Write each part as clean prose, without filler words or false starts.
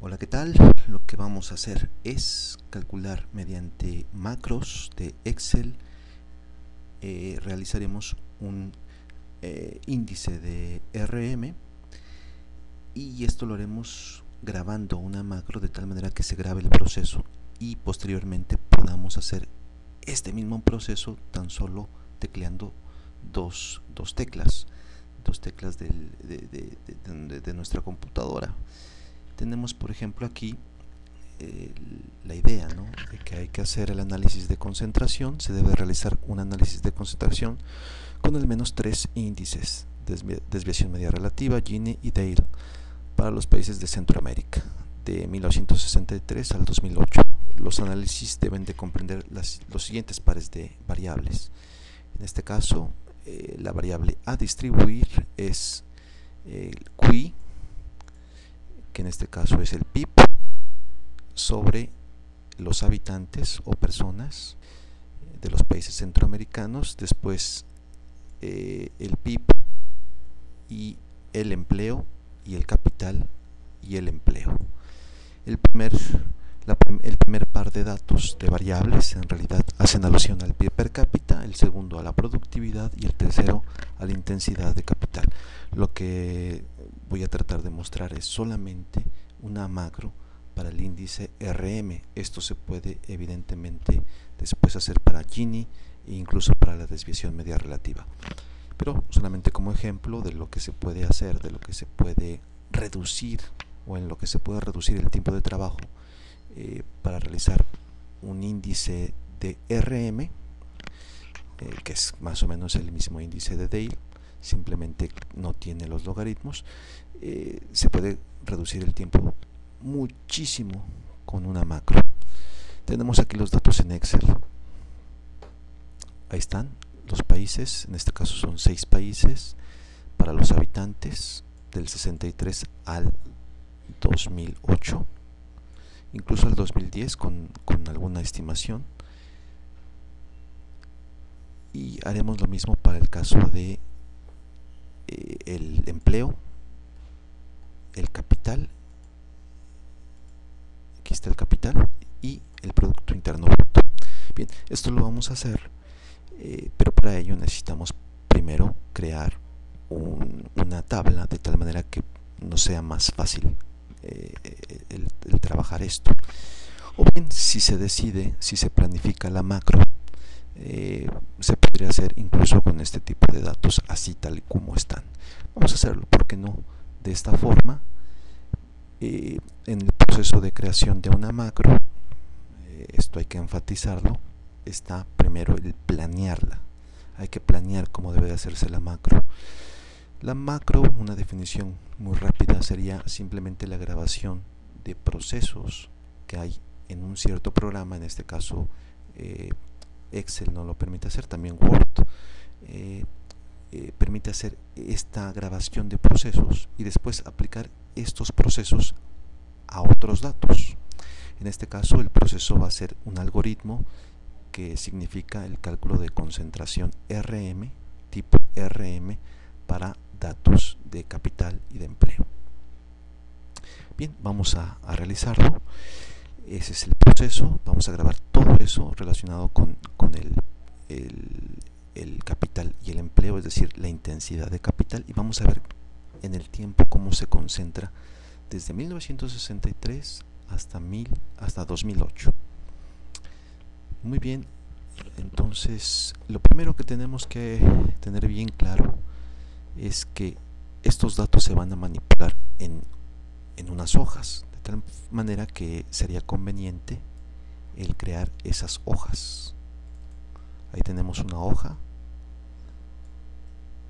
Hola, ¿qué tal? Lo que vamos a hacer es calcular mediante macros de Excel. Realizaremos un índice de RM y esto lo haremos grabando una macro de tal manera que se grabe el proceso y posteriormente podamos hacer este mismo proceso tan solo tecleando dos teclas de nuestra computadora. Tenemos, por ejemplo, aquí la idea, ¿no?, de que hay que hacer el análisis de concentración. Se debe realizar un análisis de concentración con al menos 3 índices: desviación media relativa, Gini y Dale, para los países de Centroamérica, de 1963 al 2008. Los análisis deben de comprender los siguientes pares de variables. En este caso, la variable a distribuir es el QI, que en este caso es el PIB, sobre los habitantes o personas de los países centroamericanos. Después el PIB y el empleo y el capital y el empleo. El primer par de datos de variables en realidad hacen alusión al PIB per cápita, el segundo a la productividad y el tercero a la intensidad de capital. Lo que voy a tratar de mostrar es solamente una macro para el índice RM. Esto se puede evidentemente después hacer para Gini e incluso para la desviación media relativa, pero solamente como ejemplo de lo que se puede hacer, de lo que se puede reducir o en lo que se puede reducir el tiempo de trabajo para realizar un índice de RM, que es más o menos el mismo índice de Dale, simplemente no tiene los logaritmos. Se puede reducir el tiempo muchísimo con una macro. Tenemos aquí los datos en Excel. Ahí están los países, en este caso son 6 países para los habitantes del 63 al 2008, incluso al 2010 con alguna estimación, y haremos lo mismo para el caso de el empleo, el capital. Aquí está el capital y el Producto Interno Bruto. Bien, esto lo vamos a hacer, pero para ello necesitamos primero crear una tabla de tal manera que nos sea más fácil el trabajar esto. O bien, si se decide, si se planifica la macro, se podría hacer incluso con este tipo de datos así tal y como están. Vamos a hacerlo, ¿por qué no?, de esta forma. En el proceso de creación de una macro, esto hay que enfatizarlo, está primero el planearla. Hay que planear cómo debe de hacerse la macro. La macro, una definición muy rápida, sería simplemente la grabación de procesos que hay en un cierto programa. En este caso Excel no lo permite hacer, también Word permite hacer esta grabación de procesos y después aplicar estos procesos a otros datos. En este caso el proceso va a ser un algoritmo que significa el cálculo de concentración RM, tipo RM, para datos de capital y de empleo. Bien, vamos a realizarlo. Ese es el proceso. Vamos a grabar todo eso relacionado con el capital y el empleo, es decir, la intensidad de capital, y vamos a ver en el tiempo cómo se concentra desde 1963 hasta 2008. Muy bien, entonces lo primero que tenemos que tener bien claro es que estos datos se van a manipular en unas hojas, de tal manera que sería conveniente el crear esas hojas. Ahí tenemos una hoja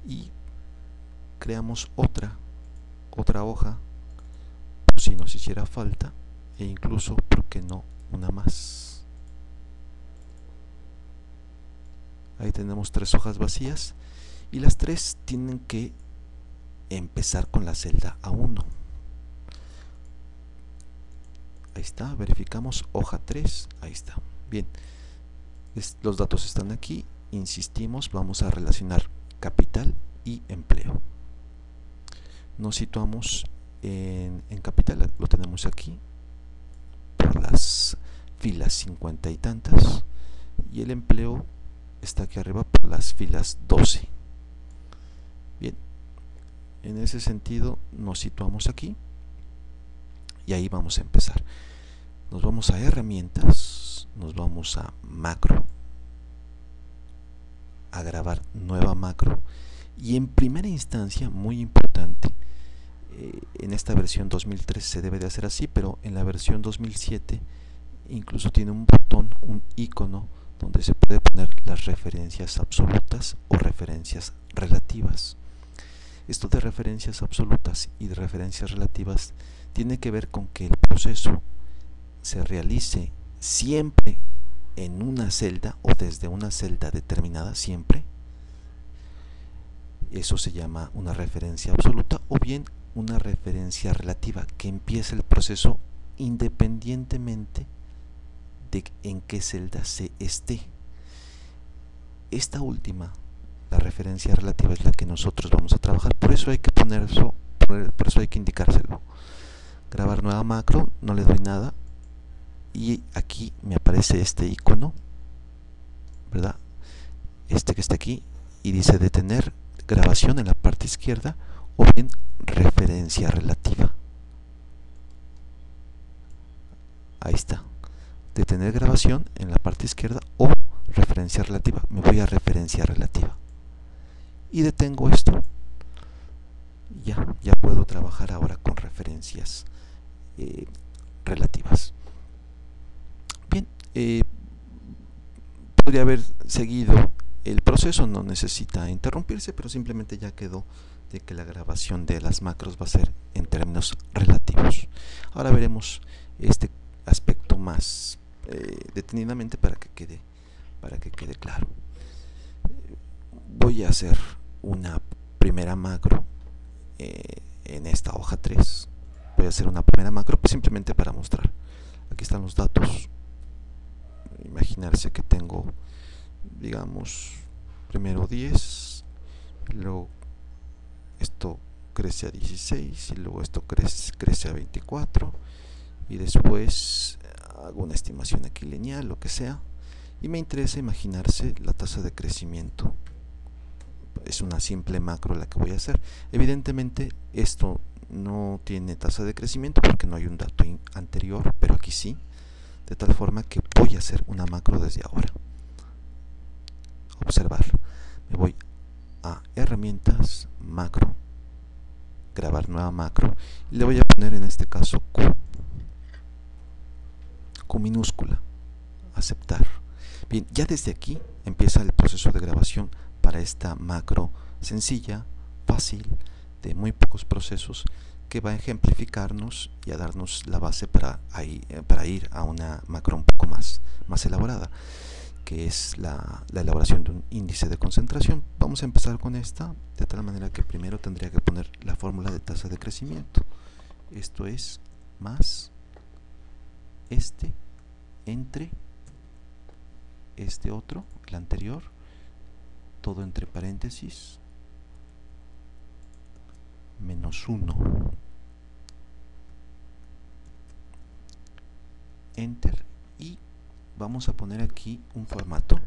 y creamos otra hoja por si nos hiciera falta, e incluso, ¿por qué no?, una más. Ahí tenemos 3 hojas vacías y las 3 tienen que empezar con la celda A1. Ahí está, verificamos hoja 3, ahí está. Bien, los datos están aquí, insistimos, vamos a relacionar capital y empleo. Nos situamos en capital, lo tenemos empleamos aquí por las filas 50 y tantas, y el empleo está aquí arriba por las filas 12. Bien, en ese sentido nos situamos aquí y ahí vamos a empezar. Nos vamos a herramientas, nos vamos a macro, a grabar nueva macro, y en primera instancia, muy importante, en esta versión 2003 se debe de hacer así, pero en la versión 2007 incluso tiene un botón, un icono donde se puede poner las referencias absolutas o referencias relativas. Esto de referencias absolutas y de referencias relativas tiene que ver con que el proceso se realice siempre en una celda o desde una celda determinada, siempre. Eso se llama una referencia absoluta, o bien una referencia relativa, que empieza el proceso independientemente de en qué celda se esté. Esta última, la referencia relativa, es la que nosotros vamos a trabajar. Por eso hay que poner eso, por eso hay que indicárselo. Grabar nueva macro, no le doy nada, y aquí me aparece este icono, ¿verdad? Este que está aquí, y dice detener grabación en la parte izquierda, o bien referencia relativa. Ahí está, detener grabación en la parte izquierda o referencia relativa. Me voy a referencia relativa y detengo esto. Ya puedo trabajar ahora con referencias relativas. Bien, podría haber seguido el proceso, no necesita interrumpirse, pero simplemente ya quedó de que la grabación de las macros va a ser en términos relativos. Ahora veremos este aspecto más detenidamente para que quede claro. Voy a hacer una primera macro en esta hoja 3. Voy a hacer una primera macro pues simplemente para mostrar. Aquí están los datos. Imaginarse que tengo, digamos, primero 10, luego esto crece a 16 y luego esto crece a 24, y después hago una estimación aquí lineal, lo que sea, y me interesa imaginarse la tasa de crecimiento. Es una simple macro la que voy a hacer. Evidentemente esto no tiene tasa de crecimiento porque no hay un dato anterior, pero aquí sí, de tal forma que voy a hacer una macro desde ahora. Observar, me voy a herramientas, macro, grabar nueva macro, y le voy a poner en este caso Q minúscula, aceptar. Bien, ya desde aquí empieza el proceso de grabación para esta macro sencilla, fácil, de muy pocos procesos, que va a ejemplificarnos y a darnos la base para ir a una macro un poco más elaborada, que es la elaboración de un índice de concentración. Vamos a empezar con esta, de tal manera que primero tendría que poner la fórmula de tasa de crecimiento. Esto es más este entre este otro, el anterior, todo entre paréntesis, menos 1, enter, y vamos a poner aquí un formato.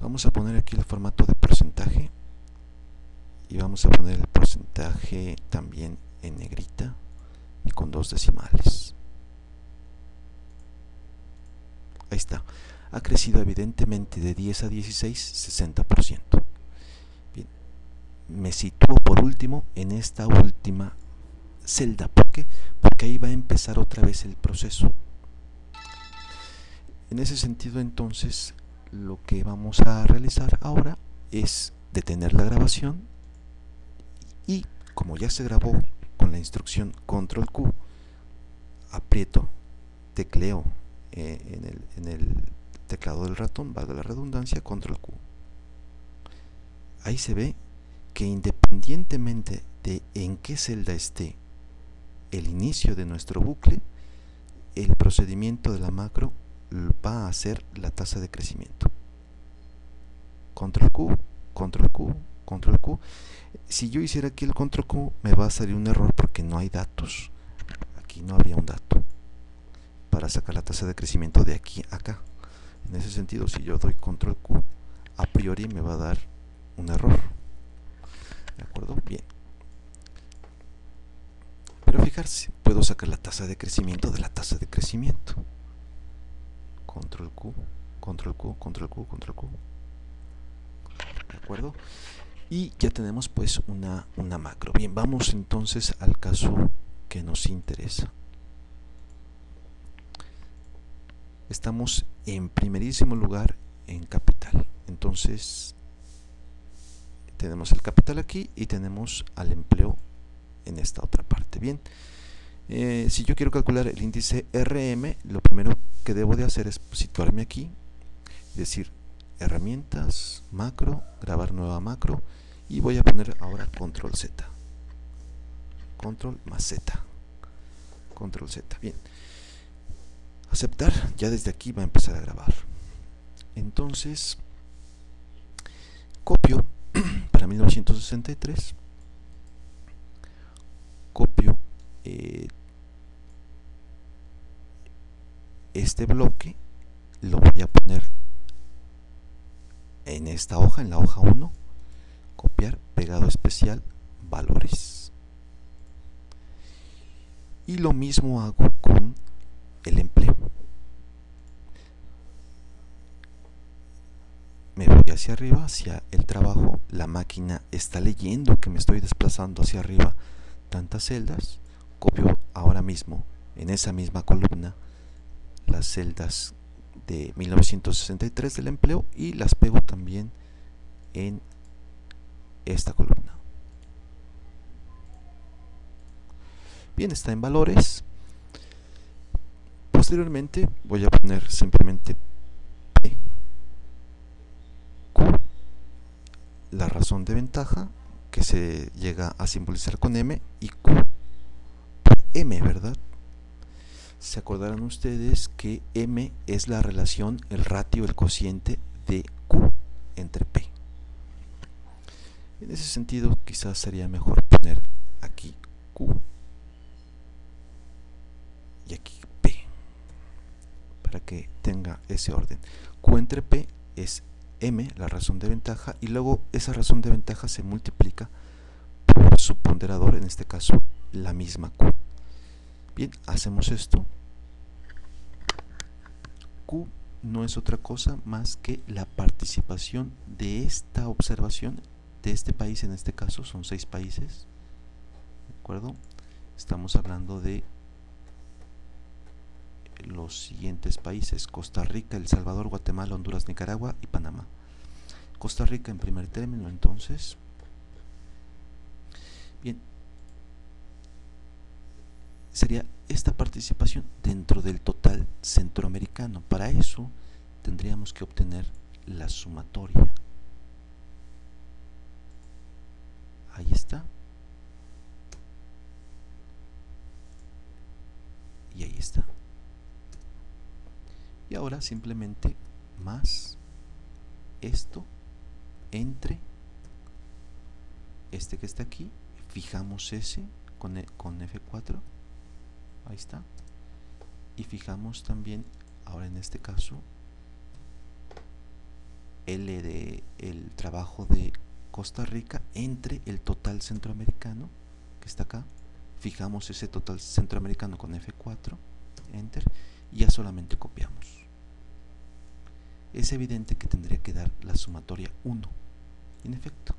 Vamos a poner aquí el formato de porcentaje, y vamos a poner el porcentaje también en negrita y con 2 decimales. Ahí está. Ha crecido evidentemente de 10 a 16, 60%. Bien. Me sitúo por último en esta última celda. ¿Por qué? Porque ahí va a empezar otra vez el proceso. En ese sentido, entonces, lo que vamos a realizar ahora es detener la grabación, y como ya se grabó con la instrucción control Q, aprieto, tecleo en el teclado del ratón, valga la redundancia, control Q. Ahí se ve que independientemente de en qué celda esté el inicio de nuestro bucle, el procedimiento de la macro va a hacer la tasa de crecimiento. Control Q, control Q, control Q. Si yo hiciera aquí el control Q, me va a salir un error porque no hay datos. Aquí no habría un dato. para sacar la tasa de crecimiento de aquí a acá. En ese sentido, si yo doy control Q, a priori me va a dar un error. ¿De acuerdo? Bien. Pero fijarse, puedo sacar la tasa de crecimiento de la tasa de crecimiento. Control Q, control Q, control Q, control Q. ¿De acuerdo? Y ya tenemos pues una macro. Bien, vamos entonces al caso que nos interesa. Estamos en primerísimo lugar en capital. Entonces tenemos el capital aquí y tenemos al empleo en esta otra parte. Bien, si yo quiero calcular el índice RM, lo primero que debo de hacer es situarme aquí, es decir, herramientas, macro, grabar nueva macro, y voy a poner ahora control Z, control más Z, control Z. Bien, aceptar, ya desde aquí va a empezar a grabar. Entonces copio para 1963, copio este bloque, lo voy a poner en esta hoja, en la hoja 1, copiar, pegado especial, valores. Y lo mismo hago con el empleo. Me voy hacia arriba, hacia el trabajo. La máquina está leyendo que me estoy desplazando hacia arriba tantas celdas. Copio ahora mismo en esa misma columna las celdas de 1963 del empleo y las pego también en esta columna. Bien, está en valores. Posteriormente voy a poner simplemente P, Q, la razón de ventaja, que se llega a simbolizar con M, y Q por M, ¿verdad? Se acordarán ustedes que M es la relación, el ratio, el cociente de Q entre P. En ese sentido, quizás sería mejor poner aquí Q y aquí P, para que tenga ese orden. Q entre P es M, la razón de ventaja, y luego esa razón de ventaja se multiplica por su ponderador, en este caso la misma Q. Bien, hacemos esto. Q no es otra cosa más que la participación de esta observación, de este país, en este caso son 6 países, ¿de acuerdo? Estamos hablando de los siguientes países: Costa Rica, El Salvador, Guatemala, Honduras, Nicaragua y Panamá. Costa Rica en primer término, entonces. Bien, sería esta participación dentro del total centroamericano. Para eso tendríamos que obtener la sumatoria. Ahí está. Y ahí está. Y ahora simplemente más esto entre este que está aquí, fijamos ese con F4, ahí está, y fijamos también, ahora en este caso, L de el trabajo de Costa Rica entre el total centroamericano que está acá. Fijamos ese total centroamericano con F4, Enter, y ya solamente copiamos. Es evidente que tendría que dar la sumatoria 1. En efecto,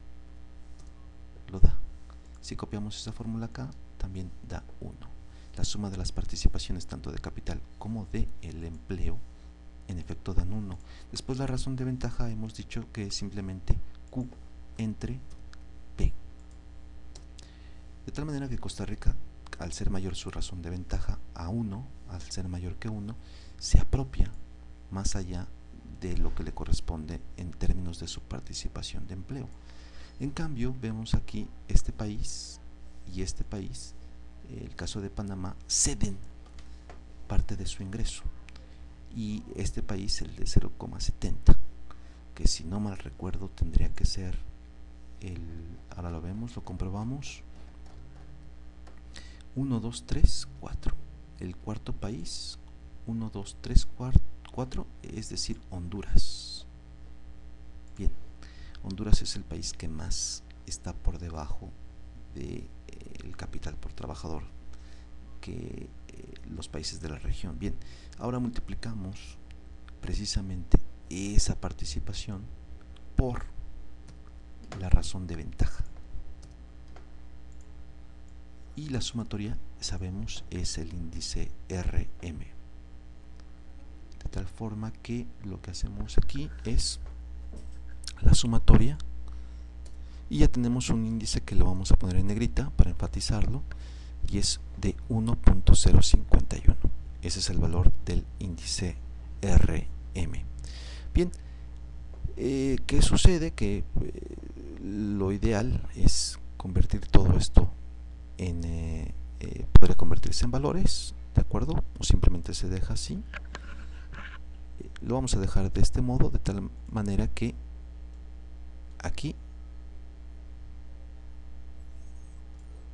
lo da. Si copiamos esa fórmula acá, también da 1. La suma de las participaciones tanto de capital como de el empleo, en efecto, dan 1. Después, la razón de ventaja hemos dicho que es simplemente Q entre P. De tal manera que Costa Rica, al ser mayor su razón de ventaja a 1, al ser mayor que 1, se apropia más allá de lo que le corresponde en términos de su participación de empleo. En cambio, vemos aquí este país y este país, el caso de Panamá, ceden parte de su ingreso, y este país el de 0,70, que si no mal recuerdo tendría que ser ahora lo vemos, lo comprobamos, 1, 2, 3, 4. El cuarto país 1, 2, 3, 4, es decir, Honduras. Bien, Honduras es el país que más está por debajo del capital por trabajador que los países de la región. Bien, ahora multiplicamos precisamente esa participación por la razón de ventaja. Y la sumatoria, sabemos, es el índice RM. De tal forma que lo que hacemos aquí es la sumatoria y ya tenemos un índice que lo vamos a poner en negrita para enfatizarlo, y es de 1.051. Ese es el valor del índice RM. Bien, ¿qué sucede? Que lo ideal es convertir todo esto en podría convertirse en valores, ¿de acuerdo? O simplemente se deja así. Lo vamos a dejar de este modo, de tal manera que aquí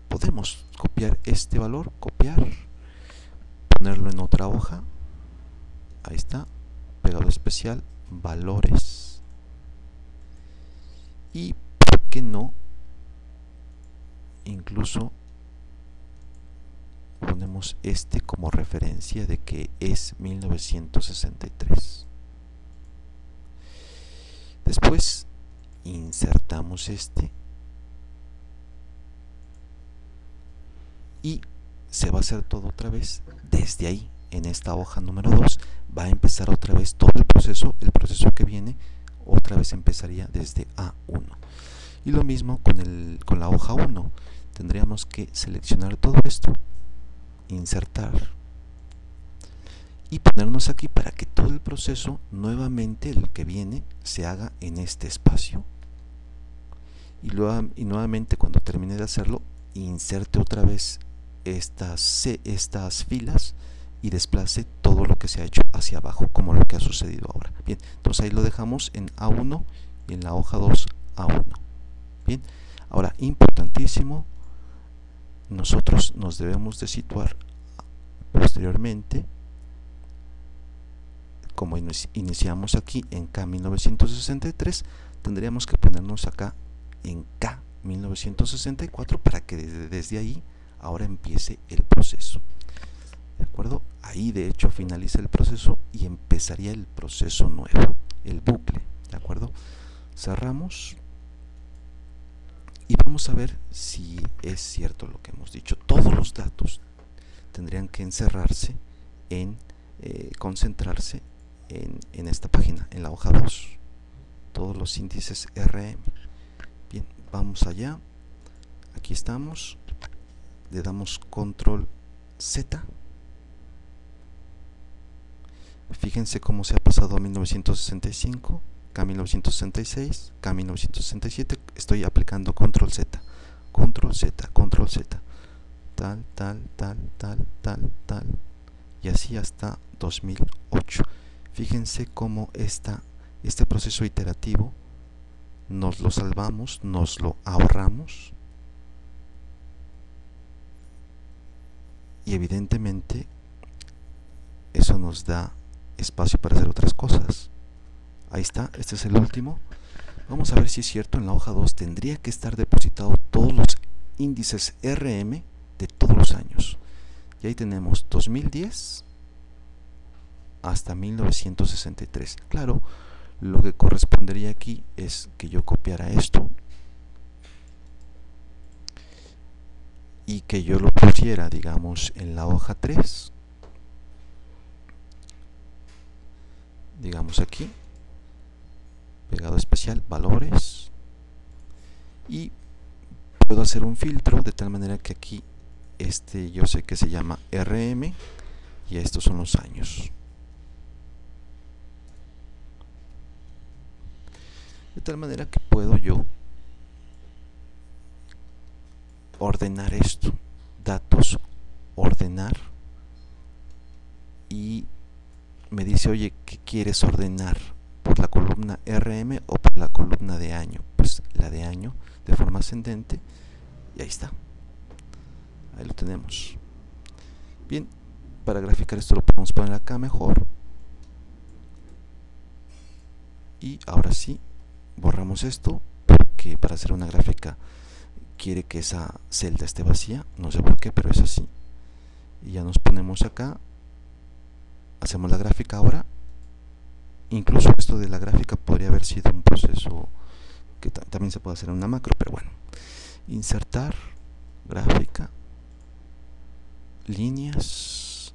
podemos copiar este valor, copiar, ponerlo en otra hoja. Ahí está, pegado especial, valores. Y por qué no, incluso ponemos este como referencia de que es 1963. Después insertamos este y se va a hacer todo otra vez desde ahí. En esta hoja número 2 va a empezar otra vez todo el proceso que viene otra vez empezaría desde A1. Y lo mismo con la hoja 1. Tendríamos que seleccionar todo esto, insertar y ponernos aquí para que todo el proceso nuevamente, el que viene, se haga en este espacio. Y nuevamente, cuando termine de hacerlo, inserte otra vez estas filas y desplace todo lo que se ha hecho hacia abajo, como lo que ha sucedido ahora. Bien, entonces ahí lo dejamos en A1 y en la hoja 2 A1. Bien, ahora importantísimo, nosotros nos debemos de situar posteriormente, como iniciamos aquí en K1963, tendríamos que ponernos acá en K1964 para que desde ahí ahora empiece el proceso. ¿De acuerdo? Ahí de hecho finaliza el proceso y empezaría el proceso nuevo, el bucle. ¿De acuerdo? Cerramos y vamos a ver si es cierto lo que hemos dicho. Todos los datos tendrían que encerrarse concentrarse en esta página, en la hoja 2. Todos los índices RM. Bien, vamos allá. Aquí estamos. Le damos control Z. Fíjense cómo se ha pasado a 1965, K1966, K1967. Estoy aplicando control Z, control Z, control Z. Tal, tal, tal, tal, tal, tal. Y así hasta 2008. Fíjense cómo este proceso iterativo nos lo salvamos, nos lo ahorramos. Y evidentemente eso nos da espacio para hacer otras cosas. Ahí está, este es el último. Vamos a ver si es cierto. En la hoja 2 tendría que estar depositado todos los índices RM de todos los años. Y ahí tenemos 2010 hasta 1963. Claro, lo que correspondería aquí es que yo copiara esto y que yo lo pusiera, digamos, en la hoja 3, digamos aquí, pegado especial, valores, y puedo hacer un filtro de tal manera que aquí yo sé que se llama RM y estos son los años. De tal manera que puedo yo ordenar esto, datos, ordenar, y me dice, oye, ¿qué quieres ordenar? ¿Por la columna RM o por la columna de año? Pues la de año de forma ascendente, y ahí está. Ahí lo tenemos. Bien, Para graficar esto lo podemos poner acá mejor. Y ahora sí, borramos esto, porque para hacer una gráfica quiere que esa celda esté vacía, no sé por qué, pero es así. Y ya nos ponemos acá, hacemos la gráfica ahora. Incluso esto de la gráfica podría haber sido un proceso que también se puede hacer en una macro, pero bueno. Insertar, gráfica, líneas,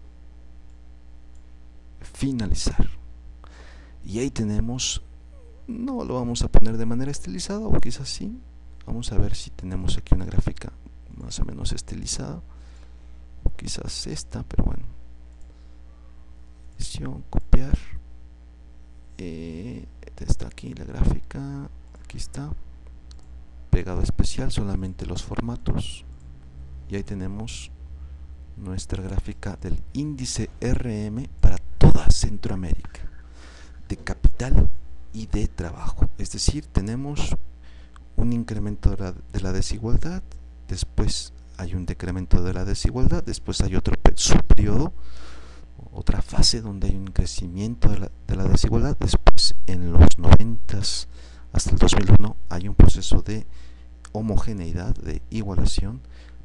finalizar. Y ahí tenemos, no lo vamos a poner de manera estilizada, o quizás sí. Vamos a ver si tenemos aquí una gráfica más o menos estilizada, o quizás esta, pero bueno. Edición, copiar. Está aquí la gráfica, aquí está. Pegado especial, solamente los formatos. Y ahí tenemos nuestra gráfica del índice RM para toda Centroamérica, de capital y de trabajo. Es decir, tenemos un incremento de la desigualdad, después hay un decremento de la desigualdad, después hay otro subperiodo, otra fase donde hay un crecimiento de la desigualdad, después en los 90 hasta el 2001 hay un proceso de homogeneidad, de igualación,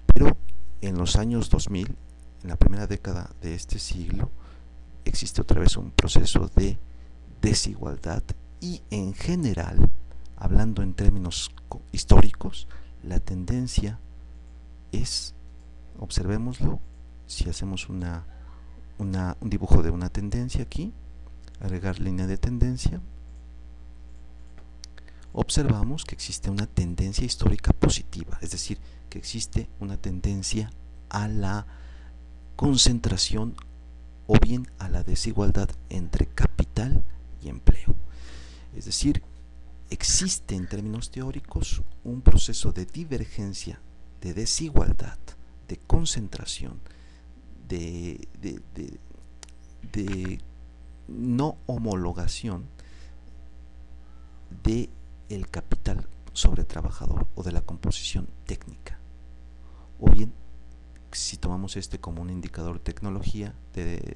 pero en los años 2000, en la primera década de este siglo, existe otra vez un proceso de desigualdad y en general, hablando en términos históricos, la tendencia es, observémoslo, si hacemos un dibujo de una tendencia aquí, agregar línea de tendencia, observamos que existe una tendencia histórica positiva, es decir, que existe una tendencia a la concentración o bien a la desigualdad entre capital y empleo. Es decir, existe en términos teóricos un proceso de divergencia, de desigualdad, de concentración, de no homologación de el capital sobre trabajador o de la composición técnica. O bien, si tomamos este como un indicador tecnología de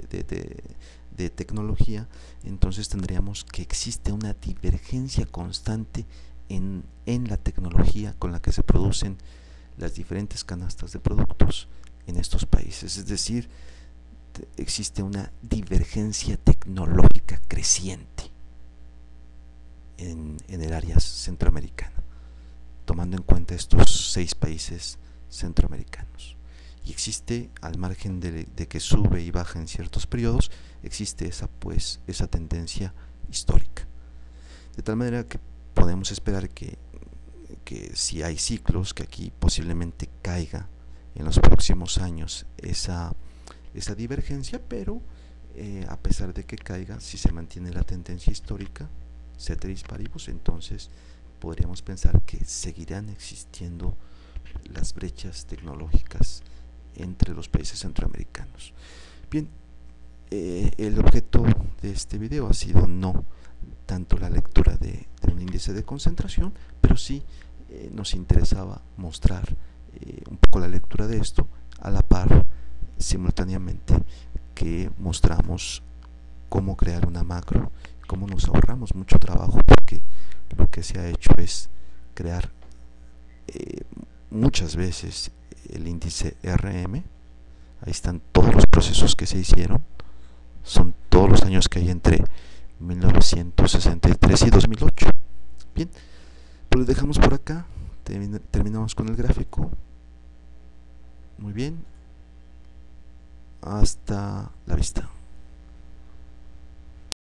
tecnología, entonces tendríamos que existe una divergencia constante en la tecnología con la que se producen las diferentes canastas de productos en estos países. Es decir, existe una divergencia tecnológica creciente en el área centroamericana, tomando en cuenta estos 6 países centroamericanos. Y existe, al margen de que sube y baja en ciertos periodos, existe esa tendencia histórica. De tal manera que podemos esperar que si hay ciclos, que aquí posiblemente caiga en los próximos años esa divergencia, pero a pesar de que caiga, si se mantiene la tendencia histórica, ceteris paribus, entonces podríamos pensar que seguirán existiendo las brechas tecnológicas entre los países centroamericanos. Bien, el objeto de este video ha sido no tanto la lectura de un índice de concentración, pero sí nos interesaba mostrar un poco la lectura de esto a la par, simultáneamente, que mostramos cómo crear una macro, cómo nos ahorramos mucho trabajo, porque lo que se ha hecho es crear muchas veces el índice RM. Ahí están todos los procesos que se hicieron, son todos los años que hay entre 1963 y 2008. Bien, pues lo dejamos por acá, terminamos con el gráfico. Muy bien, hasta la vista.